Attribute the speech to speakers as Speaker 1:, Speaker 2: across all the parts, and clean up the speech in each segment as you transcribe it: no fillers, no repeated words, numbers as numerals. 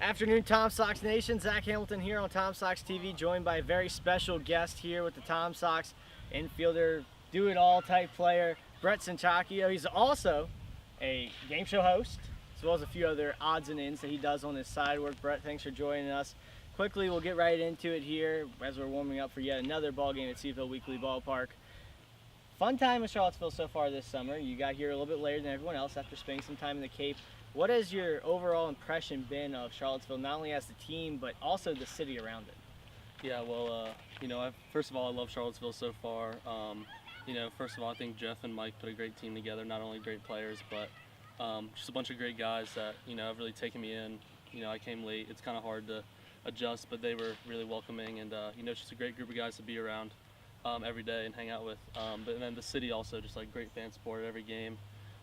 Speaker 1: Afternoon, Tom Sox Nation. Zach Hamilton here on Tom Sox TV, joined by a very special guest here with the Tom Sox infielder, do-it-all type player, Brett Centracchio. He's also a game show host, as well as a few other odds and ends that he does on his side work. Brett, thanks for joining us. Quickly, we'll get right into it here as we're warming up for yet another ball game at Centracchio Weekly Ballpark. Fun time in Charlottesville so far this summer. You got here a little bit later than everyone else after spending some time in the Cape. What has your overall impression been of Charlottesville, not only as the team, but also the city around it?
Speaker 2: Yeah, well, first of all, I love Charlottesville so far. First of all, I think Jeff and Mike put a great team together, not only great players, but just a bunch of great guys that, have really taken me in. I came late. It's kind of hard to adjust, but they were really welcoming, and, it's just a great group of guys to be around every day and hang out with. But then the city also, just like great fan support at every game.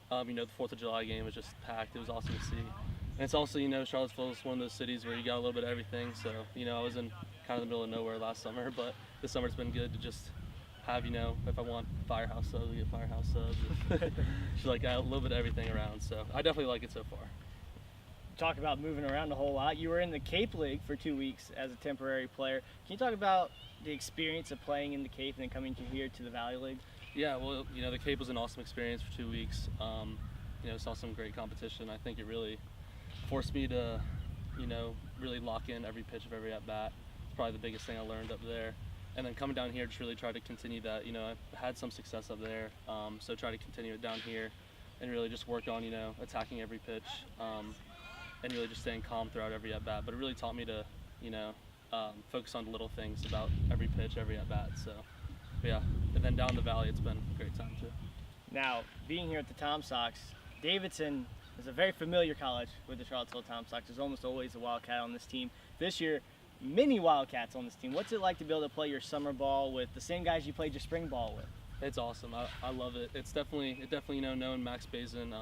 Speaker 2: The 4th of July game was just packed. It was awesome to see. And it's also, Charlottesville is one of those cities where you got a little bit of everything. So, I was in kind of the middle of nowhere last summer, but this summer it's been good to just have, if I want firehouse subs, we get firehouse subs. Just like a little bit of everything around. So I definitely like it so far.
Speaker 1: Talk about moving around a whole lot. You were in the Cape League for 2 weeks as a temporary player. Can you talk about the experience of playing in the Cape and then coming to here to the Valley League?
Speaker 2: Yeah, well, the Cape was an awesome experience for 2 weeks. Saw some great competition. I think it really forced me to, really lock in every pitch of every at-bat. It's probably the biggest thing I learned up there. And then coming down here, just really tried to continue that. I had some success up there, so try to continue it down here and really just work on, attacking every pitch and really just staying calm throughout every at-bat. But it really taught me to, focus on the little things about every pitch, every at-bat. So. Yeah, and then down the valley, it's been a great time too.
Speaker 1: Now, being here at the Tom Sox, Davidson is a very familiar college with the Charlottesville Tom Sox. There's almost always a Wildcat on this team. This year, many Wildcats on this team. What's it like to be able to play your summer ball with the same guys you played your spring ball with?
Speaker 2: It's awesome. I love it. It's definitely knowing Max Bazin,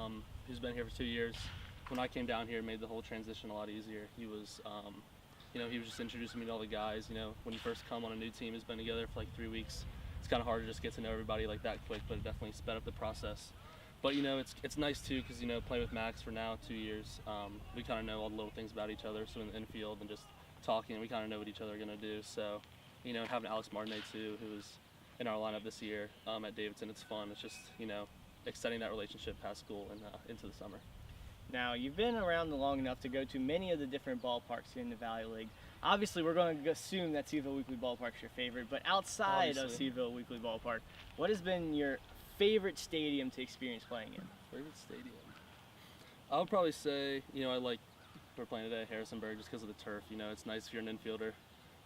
Speaker 2: who's been here for 2 years. When I came down here, it made the whole transition a lot easier. He was, he was just introducing me to all the guys. When you first come on a new team, it's been together for like 3 weeks. It's kind of hard to just get to know everybody like that quick, but it definitely sped up the process. But it's nice too because playing with Max for now 2 years, we kind of know all the little things about each other. So in the infield and just talking, we kind of know what each other are gonna do. So having Alex Martinet too, who was in our lineup this year at Davidson, it's fun. It's just extending that relationship past school and into the summer.
Speaker 1: Now, you've been around long enough to go to many of the different ballparks here in the Valley League. Obviously, we're going to assume that Centracchio Weekly Ballpark is your favorite, but outside of Centracchio Weekly Ballpark, what has been your favorite stadium to experience playing in?
Speaker 2: Favorite stadium? I would probably say, we're playing today at Harrisonburg just because of the turf. It's nice if you're an infielder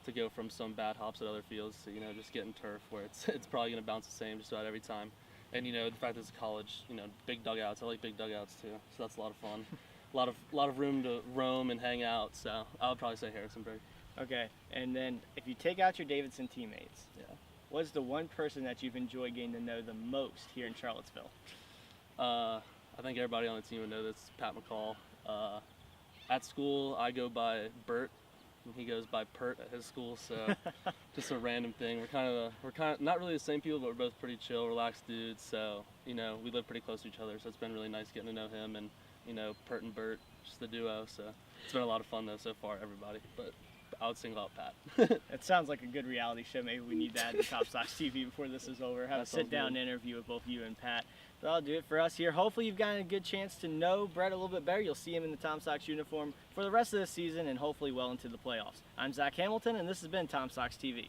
Speaker 2: to go from some bad hops at other fields to, just getting turf where it's probably going to bounce the same just about every time. And the fact that it's a college, big dugouts. I like big dugouts too, so that's a lot of fun. A lot of room to roam and hang out. So I would probably say Harrisonburg.
Speaker 1: Okay, and then if you take out your Davidson teammates,
Speaker 2: yeah,
Speaker 1: what's the one person that you've enjoyed getting to know the most here in Charlottesville?
Speaker 2: I think everybody on the team would know this. Pat McCall. At school, I go by Bert. And he goes by Pert at his school, so just a random thing. We're kind of not really the same people, but we're both pretty chill, relaxed dudes. So we live pretty close to each other, so it's been really nice getting to know him and Pert and Bert, just the duo. So it's been a lot of fun though so far, everybody. But I would single out Pat.
Speaker 1: It sounds like a good reality show. Maybe we need to add to Top Sox TV before this is over. Have a sit-down interview with both you and Pat. That'll do it for us here. Hopefully you've gotten a good chance to know Brett a little bit better. You'll see him in the Tom Sox uniform for the rest of the season and hopefully well into the playoffs. I'm Zach Hamilton, and this has been Tom Sox TV.